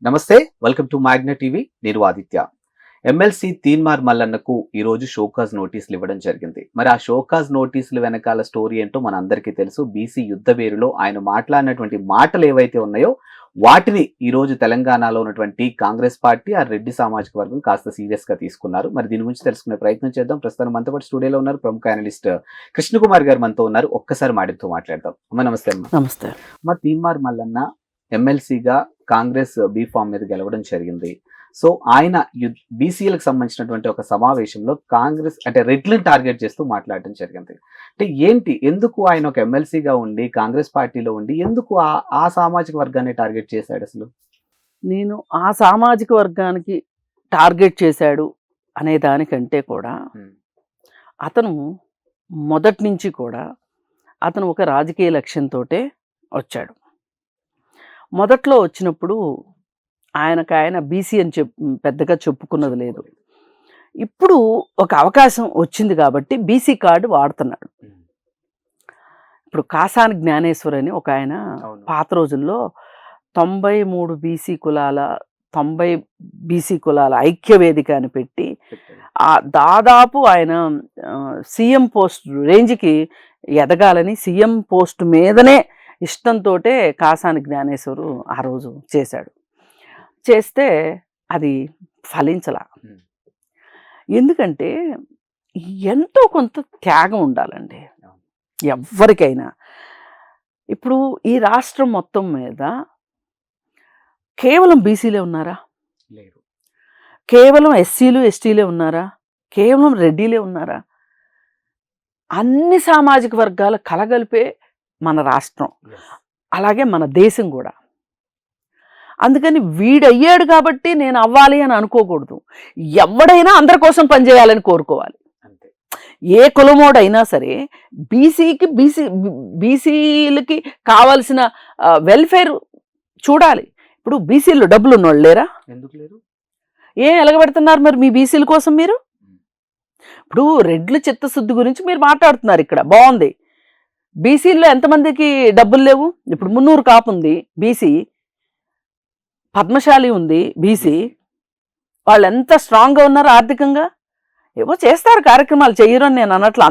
నమస్తే, welcome to Magna TV. నేను Aditya. MLC Teenmar మల్లన్నకు ఈరోజు షోకాజ్ నోటీసులు ఇవ్వడం జరిగింది. మరి ఆ షోకాజ్ నోటీసులు వెనకాల స్టోరీ ఏంటో మన అందరికీ తెలుసు. బీసీ యుద్ధ వేరులో ఆయన మాట్లాడినటువంటి మాటలు ఏవైతే ఉన్నాయో వాటిని ఈరోజు తెలంగాణలో ఉన్నటువంటి కాంగ్రెస్ పార్టీ, ఆ రెడ్డి సామాజిక వర్గం కాస్త సీరియస్ గా తీసుకున్నారు. మరి దీని గురించి తెలుసుకునే ప్రయత్నం చేద్దాం. ప్రస్తుతం మనతో పాటు స్టూడియోలో ఉన్నారు ప్రముఖ అనలిస్ట్ కృష్ణకుమార్ గారు మనతో ఉన్నారు. ఒక్కసారి మాడితో మాట్లాడదాం. అమ్మ నమస్తే. అమ్మ నమస్తే. మరి తీన్మార్ మల్లన్న ఎమ్మెల్సీగా కాంగ్రెస్ బీ ఫామ్ మీద గెలవడం జరిగింది. సో ఆయన బీసీలకు సంబంధించినటువంటి ఒక సమావేశంలో కాంగ్రెస్ అంటే రెడ్లను టార్గెట్ చేస్తూ మాట్లాడడం జరిగింది. అంటే ఏంటి, ఎందుకు ఆయన ఒక ఎమ్మెల్సీగా ఉండి కాంగ్రెస్ పార్టీలో ఉండి ఎందుకు ఆ సామాజిక వర్గాన్ని టార్గెట్ చేశాడు అసలు? నేను ఆ సామాజిక వర్గానికి టార్గెట్ చేశాడు అనే దానికంటే కూడా అతను మొదటి నుంచి కూడా అతను ఒక రాజకీయ లక్ష్యంతో వచ్చాడు. మొదట్లో వచ్చినప్పుడు ఆయన బీసీ అని పెద్దగా చెప్పుకున్నది లేదు. ఇప్పుడు ఒక అవకాశం వచ్చింది కాబట్టి బీసీ కార్డు వాడుతున్నాడు. ఇప్పుడు కాసాని జ్ఞానేశ్వర్ అని ఒక ఆయన పాత రోజుల్లో 93 బీసీ కులాల 90 బీసీ కులాల ఐక్యవేదిక అని పెట్టి దాదాపు ఆయన సీఎం పోస్ట్ రేంజ్కి ఎదగాలని సీఎం పోస్ట్ మీదనే ఇష్టంతో కాసాని జ్ఞానేశ్వరు ఆ రోజు చేస్తే అది ఫలించలా. ఎందుకంటే ఎంతో కొంత త్యాగం ఉండాలండి ఎవ్వరికైనా. ఇప్పుడు ఈ రాష్ట్రం మొత్తం మీద కేవలం బీసీలే ఉన్నారా? లేరు. కేవలం ఎస్సీలు ఎస్టీలే ఉన్నారా? కేవలం రెడ్డిలే ఉన్నారా? అన్ని సామాజిక వర్గాల కలగలిపే మన రాష్ట్రం, అలాగే మన దేశం కూడా. అందుకని వీడయ్యాడు కాబట్టి నేను అవ్వాలి అని అనుకోకూడదు. ఎవడైనా అందరి కోసం పనిచేయాలని కోరుకోవాలి. ఏ కులమోడైనా సరే బీసీలకి కావాల్సిన వెల్ఫేర్ చూడాలి. ఇప్పుడు బీసీలు డబ్బులు ఉన్నోళ్ళు లేరా? ఎందుకు లేరు? ఏం ఎలగబెడుతున్నారు మరి మీ బీసీల కోసం మీరు? ఇప్పుడు రెడ్ల చిత్తశుద్ధి గురించి మీరు మాట్లాడుతున్నారు, ఇక్కడ బాగుంది. బీసీల్లో ఎంతమందికి డబ్బులు లేవు? ఇప్పుడు 300 కాపు ఉంది బీసీ, పద్మశాలి ఉంది బీసీ. వాళ్ళు ఎంత స్ట్రాంగ్గా ఉన్నారు ఆర్థికంగా? ఏవో చేస్తారు కార్యక్రమాలు, చెయ్యరు అని నేను అనట్లు.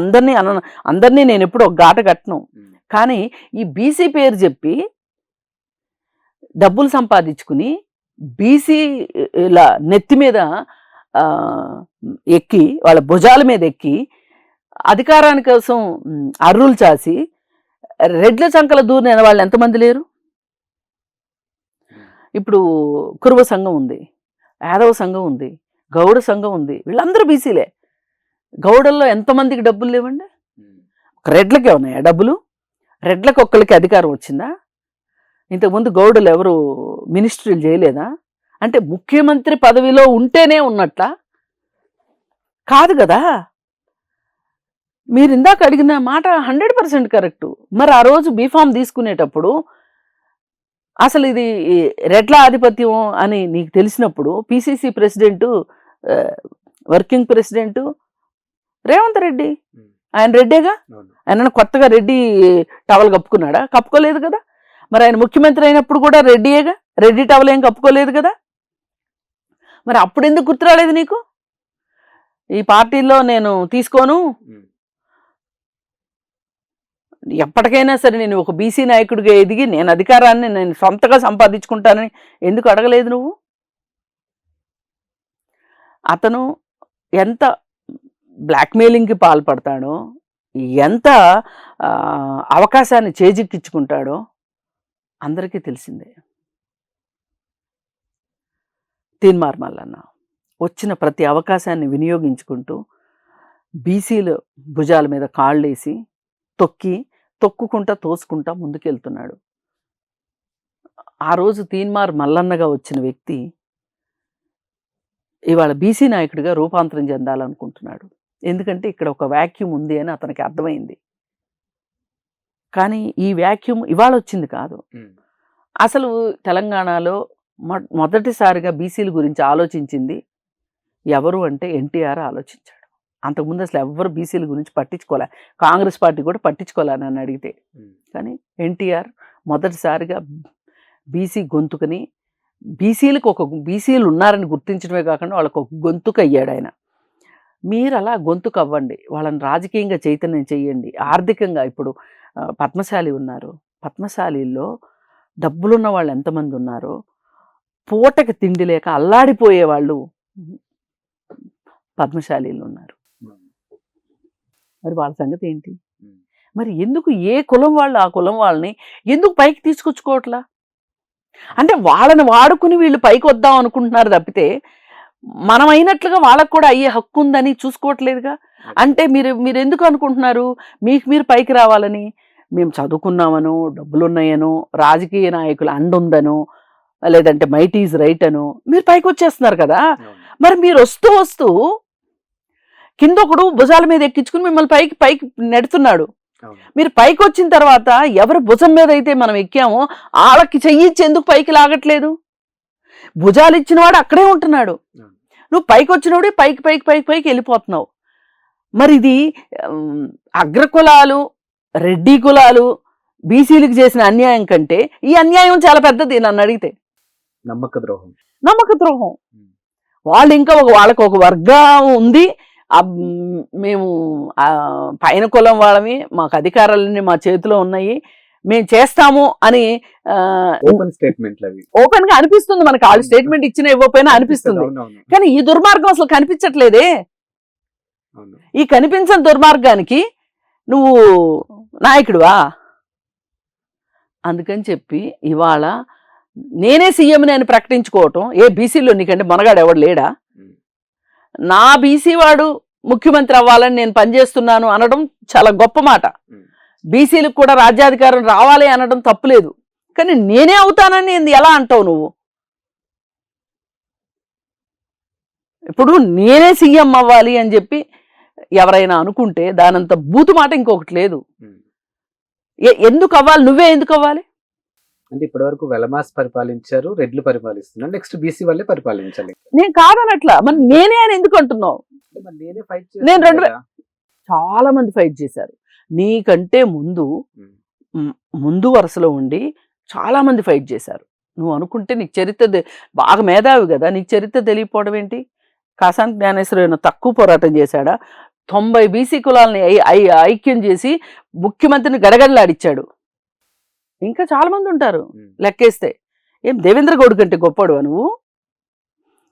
అందరినీ నేను ఎప్పుడు ఒక గాట కట్టను. కానీ ఈ బీసీ పేరు చెప్పి డబ్బులు సంపాదించుకుని బీసీల నెత్తి మీద ఎక్కి వాళ్ళ భుజాల మీద ఎక్కి అధికారాని కోసం అర్రులు చాసి రెడ్ల చంకల దూరిన వాళ్ళు ఎంతమంది లేరు? ఇప్పుడు కురువ సంఘం ఉంది, యాదవ సంఘం ఉంది, గౌడ సంఘం ఉంది, వీళ్ళందరూ బీసీలే. గౌడల్లో ఎంతమందికి డబ్బులు లేవండి? రెడ్లకే ఉన్నాయా డబ్బులు? రెడ్లకు ఒక్కరికి అధికారం వచ్చిందా? ఇంతకుముందు గౌడులు ఎవరు మినిస్ట్రీలు చేయలేదా? అంటే ముఖ్యమంత్రి పదవిలో ఉంటేనే ఉన్నట్లా? కాదు కదా. మీరు ఇందాక అడిగిన మాట 100% కరెక్టు. మరి ఆ రోజు బీఫామ్ తీసుకునేటప్పుడు అసలు ఇది రెడ్ల ఆధిపత్యం అని నీకు తెలిసినప్పుడు PCC president, working president Revanth Reddy, ఆయన రెడ్డేగా. ఆయన కొత్తగా రెడ్డి టవల్ కప్పుకున్నాడా? కప్పుకోలేదు కదా. మరి ఆయన ముఖ్యమంత్రి అయినప్పుడు కూడా రెడ్డియేగా, రెడ్డి టవల్ ఏం కప్పుకోలేదు కదా. మరి అప్పుడు ఎందుకు గుర్తురాలేదు నీకు? ఈ పార్టీలో నేను తీసుకోను, ఎప్పటికైనా సరే నేను ఒక బీసీ నాయకుడిగా ఎదిగి నేను అధికారాన్ని నేను సొంతగా సంపాదించుకుంటానని ఎందుకు అడగలేదు నువ్వు? అతను ఎంత బ్లాక్మెయిలింగ్కి పాల్పడతాడో, ఎంత అవకాశాన్ని చేజిక్కించుకుంటాడో అందరికీ తెలిసిందే. తీన్మార్ మల్లన్న వచ్చిన ప్రతి అవకాశాన్ని వినియోగించుకుంటూ బీసీల భుజాల మీద కాళ్ళేసి తొక్కుకుంటా తోసుకుంటా ముందుకెళ్తున్నాడు. ఆ రోజు తీన్మార్ మల్లన్నగా వచ్చిన వ్యక్తి ఇవాళ బీసీ నాయకుడిగా రూపాంతరం చెందాలనుకుంటున్నాడు. ఎందుకంటే ఇక్కడ ఒక వ్యాక్యూమ్ ఉంది అని అతనికి అర్థమైంది. కానీ ఈ వ్యాక్యూమ్ ఇవాళ వచ్చింది కాదు. అసలు తెలంగాణలో మొదటిసారిగా బీసీల గురించి ఆలోచించింది ఎవరు అంటే ఎన్టీఆర్ ఆలోచించాడు. అంతకుముందు అసలు ఎవ్వరు బీసీల గురించి పట్టించుకోలే, కాంగ్రెస్ పార్టీ కూడా పట్టించుకోలే నన్ను అడిగితే. కానీ ఎన్టీఆర్ మొదటిసారిగా బీసీ గొంతుకుని బీసీలకు బీసీలు ఉన్నారని గుర్తించడమే కాకుండా వాళ్ళకు ఒక గొంతుకు అయ్యాడు ఆయన. మీరు అలా గొంతుకు అవ్వండి, వాళ్ళని రాజకీయంగా చైతన్యం చేయండి, ఆర్థికంగా. ఇప్పుడు పద్మశాలి ఉన్నారు, పద్మశాలిల్లో డబ్బులున్న వాళ్ళు ఎంతమంది ఉన్నారు, పూటకి తిండి లేక అల్లాడిపోయే వాళ్ళు పద్మశాలీలు ఉన్నారు. మరి వాళ్ళ సంగతి ఏంటి? మరి ఎందుకు ఏ కులం వాళ్ళు ఆ కులం వాళ్ళని ఎందుకు పైకి తీసుకొచ్చుకోవట్లా? అంటే వాళ్ళని వాడుకుని వీళ్ళు పైకి వద్దాం అనుకుంటున్నారు తప్పితే మనం అయినట్లుగా వాళ్ళకు కూడా అయ్యే హక్కు ఉందని చూసుకోవట్లేదుగా. అంటే మీరు ఎందుకు అనుకుంటున్నారు మీకు మీరు పైకి రావాలని? మేము చదువుకున్నామనో, డబ్బులున్నాయనో, రాజకీయ నాయకుల అండుందనో, లేదంటే మైట్ ఈజ్ రైట్ అనో మీరు పైకి వచ్చేస్తున్నారు కదా. మరి మీరు వస్తూ వస్తూ కింద ఒకడు భుజాల మీద ఎక్కించుకుని మిమ్మల్ని పైకి పైకి నెడుతున్నాడు. మీరు పైకి వచ్చిన తర్వాత ఎవరి భుజం మీద అయితే మనం ఎక్కామో వాళ్ళకి చెయ్యిచ్చి ఎందుకు పైకి లాగట్లేదు? భుజాలు ఇచ్చిన వాడు అక్కడే ఉంటున్నాడు, నువ్వు పైకి వచ్చినోడే పైకి పైకి పైకి పైకి వెళ్ళిపోతున్నావు. మరి ఇది అగ్రకులాలు, రెడ్డి కులాలు, బీసీలకు చేసిన అన్యాయం కంటే ఈ అన్యాయం చాలా పెద్దది నన్ను అడిగితే. నమ్మక ద్రోహం. వాళ్ళు ఇంకా వాళ్ళకు ఒక వర్గం ఉంది, మేము పైన కులం వాళ్ళమి, మాకు అధికారాలన్నీ మా చేతిలో ఉన్నాయి, మేము చేస్తాము అని ఓపెన్ గా అనిపిస్తుంది మనకు. వాళ్ళు స్టేట్మెంట్ ఇచ్చిన ఇవ్వకపోయినా అనిపిస్తుంది. కానీ ఈ దుర్మార్గం అసలు కనిపించట్లేదే. ఈ కనిపించని దుర్మార్గానికి నువ్వు నాయకుడువా? అందుకని చెప్పి ఇవాళ నేనే సీఎంని అని ప్రకటించుకోవటం, ఏ బీసీలో నీకంటే మనగాడు ఎవడు లేడా? నా బీసీ వాడు ముఖ్యమంత్రి అవ్వాలని నేను పనిచేస్తున్నాను అనడం చాలా గొప్ప మాట. బీసీలకు కూడా రాజ్యాధికారం రావాలి అనడం తప్పులేదు. కానీ నేనే అవుతానని ఎలా అంటావు నువ్వు? ఇప్పుడు నేనే సీఎం అవ్వాలి అని చెప్పి ఎవరైనా అనుకుంటే దానంత బూతు మాట ఇంకొకటి లేదు. ఎందుకు అవ్వాలి? నువ్వే ఎందుకు అవ్వాలి? అంటే ఇప్పటి వరకు వెలమాస్ పరిపాలించారు, రెడ్లు పరిపాలిస్తున్నారు, నెక్స్ట్ బీసీ వాళ్ళే పరిపాలించాలి. నేను కాదనట్లా, మరి నేనే అని ఎందుకు అంటున్నావు? నేను చాలా మంది ఫైట్ చేశారు నీకంటే ముందు వరుసలో ఉండి చాలా మంది ఫైట్ చేశారు. నువ్వు అనుకుంటే నీకు చరిత్ర బాగా మేధావి కదా, నీకు చరిత్ర తెలియకపోవడం ఏంటి? కాసాని జ్ఞానేశ్వర తక్కువ పోరాటం చేశాడా? 90 బీసీ కులాలని ఐక్యం చేసి ముఖ్యమంత్రిని గడగడలాడిచ్చాడు. ఇంకా చాలా మంది ఉంటారు లెక్కేస్తే. ఏం దేవేంద్ర గౌడ్ కంటే గొప్పడువా నువ్వు?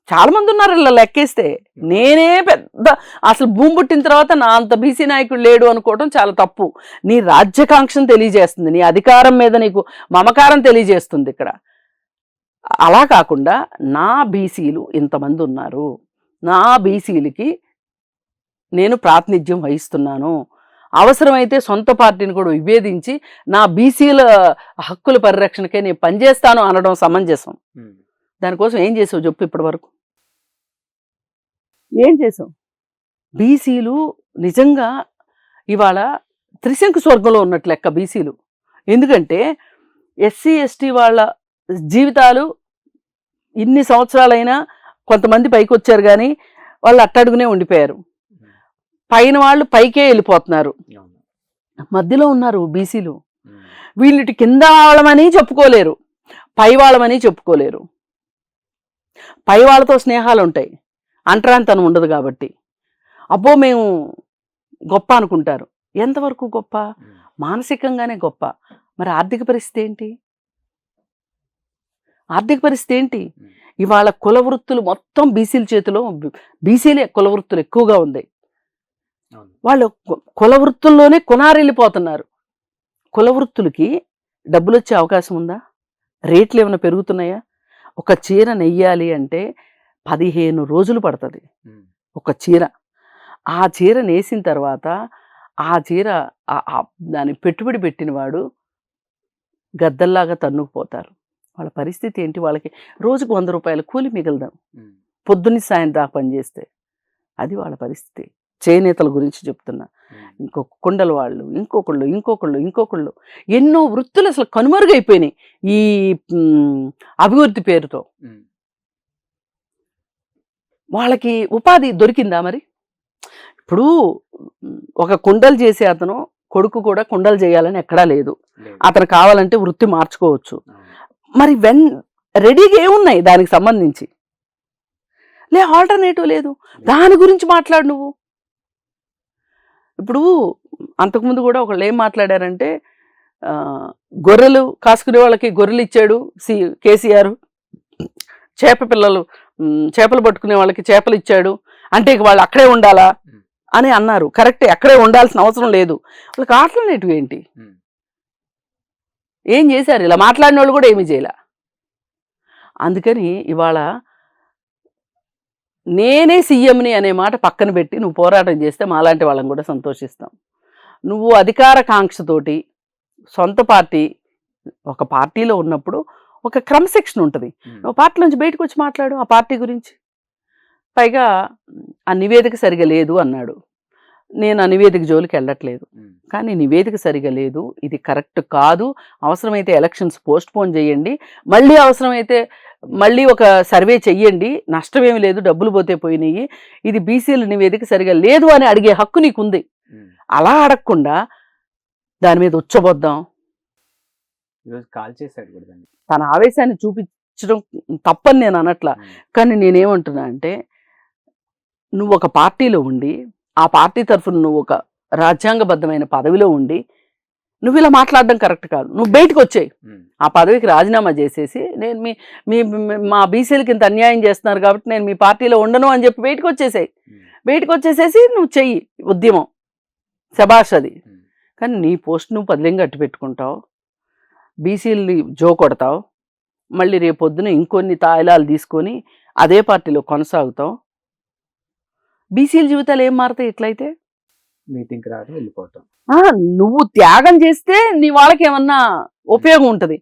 చాలా మంది ఉన్నారు ఇలా లెక్కేస్తే. నేనే పెద్ద అసలు భూమి పుట్టిన తర్వాత నా అంత బీసీ నాయకుడు లేడు అనుకోవడం చాలా తప్పు. నీ రాజ్యాకాంక్షను తెలియజేస్తుంది, నీ అధికారం మీద నీకు మమకారం తెలియజేస్తుంది ఇక్కడ. అలా కాకుండా నా బీసీలు ఇంతమంది ఉన్నారు, నా బీసీలకి నేను ప్రాతినిధ్యం వహిస్తున్నాను, అవసరమైతే సొంత పార్టీని కూడా విభేదించి నా బీసీల హక్కుల పరిరక్షణకే నేను పనిచేస్తాను అనడం సమంజసం. దానికోసం ఏం చేసావు చెప్పు? ఇప్పటి వరకు ఏం చేసావు? బీసీలు నిజంగా ఇవాళ త్రిశంకు స్వర్గంలో ఉన్నట్లు లెక్క బీసీలు. ఎందుకంటే ఎస్సీ ఎస్టీ వాళ్ళ జీవితాలు ఇన్ని సంవత్సరాలైనా కొంతమంది పైకి వచ్చారు కానీ వాళ్ళు అట్టడుగునే ఉండిపోయారు. పైన వాళ్ళు పైకే వెళ్ళిపోతున్నారు, మధ్యలో ఉన్నారు బీసీలు. వీళ్ళకి కింద వాళ్ళమని చెప్పుకోలేరు, పై వాళ్ళమని చెప్పుకోలేరు. పై వాళ్ళతో స్నేహాలు ఉంటాయి, అంటరాంతనం ఉండదు కాబట్టి అబ్బో మేము గొప్ప అనుకుంటారు. ఎంతవరకు గొప్ప? మానసికంగానే గొప్ప. మరి ఆర్థిక పరిస్థితి ఏంటి? ఆర్థిక పరిస్థితి ఏంటి? ఇవాళ కుల వృత్తులు మొత్తం బీసీల చేతిలో, బీసీలే కుల వృత్తులు ఎక్కువగా ఉంది. వాళ్ళు కుల వృత్తుల్లోనే కొనారెళ్ళిపోతున్నారు. కుల వృత్తులకి డబ్బులు వచ్చే అవకాశం ఉందా? రేట్లు ఏమైనా పెరుగుతున్నాయా? ఒక చీర నెయ్యాలి అంటే 15 రోజులు పడుతుంది ఒక చీర. ఆ చీర నేసిన తర్వాత ఆ చీర దాని పెట్టుబడి పెట్టిన వాడు గద్దల్లాగా తన్నుకుపోతారు. వాళ్ళ పరిస్థితి ఏంటి? వాళ్ళకి రోజుకు 100 రూపాయల కూలి మిగలదాం పొద్దున్న సాయం దాకా పనిచేస్తే. అది వాళ్ళ పరిస్థితి. చేనేతల గురించి చెప్తున్నా. ఇంకొక కుండల వాళ్ళు, ఇంకొకళ్ళు ఎన్నో వృత్తులు అసలు కనుమరుగైపోయినాయి ఈ అభివృద్ధి పేరుతో. వాళ్ళకి ఉపాధి దొరికిందా? మరి ఇప్పుడు ఒక కుండలు చేసే అతను కొడుకు కూడా కుండలు చేయాలని ఎక్కడా లేదు. అతను కావాలంటే వృత్తి మార్చుకోవచ్చు. మరి రెడీగా ఏమున్నాయి దానికి సంబంధించి? ఆల్టర్నేటివ్ లేదు. దాని గురించి మాట్లాడు నువ్వు. ఇప్పుడు అంతకుముందు కూడా ఒకళ్ళు ఏం మాట్లాడారంటే, గొర్రెలు కాసుకునే వాళ్ళకి గొర్రెలు ఇచ్చాడు కేసీఆర్, చేపలు పట్టుకునే వాళ్ళకి చేపలు ఇచ్చాడు, అంటే ఇక వాళ్ళు అక్కడే ఉండాలా అని అన్నారు. కరెక్టే, అక్కడే ఉండాల్సిన అవసరం లేదు. వాళ్ళకి ఆల్టర్నేటివ్ ఏంటి? ఏం చేశారు? ఇలా మాట్లాడిన వాళ్ళు కూడా ఏమీ చేయలే. అందుకని ఇవాళ నేనే సీఎంని అనే మాట పక్కన పెట్టి నువ్వు పోరాటం చేస్తే మాలాంటి వాళ్ళని కూడా సంతోషిస్తాం. నువ్వు అధికార కాంక్షతోటి సొంత పార్టీ, ఒక పార్టీలో ఉన్నప్పుడు ఒక క్రమశిక్షణ ఉంటుంది. నువ్వు పార్టీ నుంచి బయటకు వచ్చి మాట్లాడు ఆ పార్టీ గురించి. పైగా ఆ నివేదిక సరిగా లేదు అన్నాడు. నేను ఆ నివేదిక జోలికి వెళ్ళట్లేదు, కానీ నివేదిక సరిగా లేదు, ఇది కరెక్ట్ కాదు, అవసరమైతే ఎలక్షన్స్ పోస్ట్ పోన్ చేయండి, మళ్ళీ అవసరమైతే మళ్ళీ ఒక సర్వే చెయ్యండి, నష్టమేమి లేదు, డబ్బులు పోతే పోయినాయి, ఇది బీసీల నివేదిక సరిగా లేదు అని అడిగే హక్కు నీకుంది. అలా అడగకుండా దాని మీద ఉచ్చబోద్దాం. తన ఆవేశాన్ని చూపించడం తప్పని నేను అనట్లా, కానీ నేనేమంటున్నా అంటే, నువ్వు ఒక పార్టీలో ఉండి ఆ పార్టీ తరఫున నువ్వు ఒక రాజ్యాంగబద్ధమైన పదవిలో ఉండి నువ్వు ఇలా మాట్లాడడం కరెక్ట్ కాదు. నువ్వు బయటకు వచ్చేయి, ఆ పదవికి రాజీనామా చేసేసి, నేను మా బీసీలకి ఇంత అన్యాయం చేస్తున్నారు కాబట్టి నేను మీ పార్టీలో ఉండను అని చెప్పి బయటకు వచ్చేసేసి నువ్వు చెయ్యి ఉద్యమం, శబాష్ అది. కానీ నీ పోస్ట్ నువ్వు పదిలంగా అట్టు పెట్టుకుంటావు, బీసీలని జో కొడతావు, మళ్ళీ రేపొద్దున ఇంకొన్ని తాయిలాలు తీసుకొని అదే పార్టీలో కొనసాగుతావు. బీసీల జీవితాలు ఏం మారుతాయి ఇట్లయితే? మీటింగ్కి రావడం, వెళ్ళిపోవటం. నువ్వు త్యాగం చేస్తే నీ వాళ్ళకి ఏమన్నా ఉపయోగం ఉంటుంది.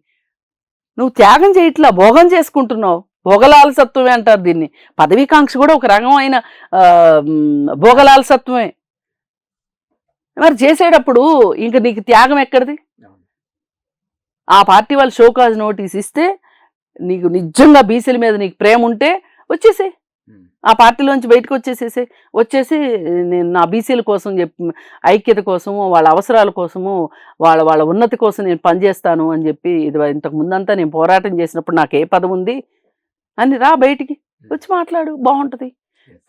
నువ్వు త్యాగం చేయట్లా, భోగం చేసుకుంటున్నావు. భోగలాలసత్వమే అంటారు దీన్ని. పదవీకాంక్ష కూడా ఒక రకమైన భోగలాలసత్వమే. మరి చేసేటప్పుడు ఇంక నీకు త్యాగం ఎక్కడిది? ఆ పార్టీ వాళ్ళు షోకాజ్ నోటీస్ ఇస్తే నీకు నిజంగా బీసీల మీద నీకు ప్రేమ ఉంటే వచ్చేసే, ఆ పార్టీలోంచి బయటకు వచ్చేసి నేను నా బీసీల కోసం ఐక్యత కోసము, వాళ్ళ అవసరాల కోసము, వాళ్ళ ఉన్నతి కోసం నేను పనిచేస్తాను అని చెప్పి, ఇది ఇంతకు ముందంతా నేను పోరాటం చేసినప్పుడు నాకు ఏ పదవి ఉంది అని రా, బయటికి వచ్చి మాట్లాడు, బాగుంటుంది.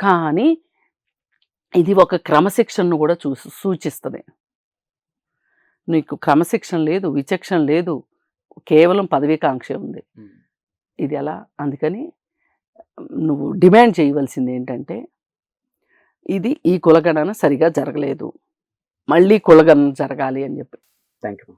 కానీ ఇది ఒక క్రమశిక్షణను కూడా సూచిస్తుంది. నీకు క్రమశిక్షణ లేదు, విచక్షణ లేదు, కేవలం పదవీకాంక్ష ఉంది. ఇది ఎలా? అందుకని నువ్వు డిమాండ్ చేయవలసింది ఏంటంటే, ఈ కులగణన సరిగా జరగలేదు, మళ్ళీ కులగణన జరగాలి అని చెప్పి. Thank you.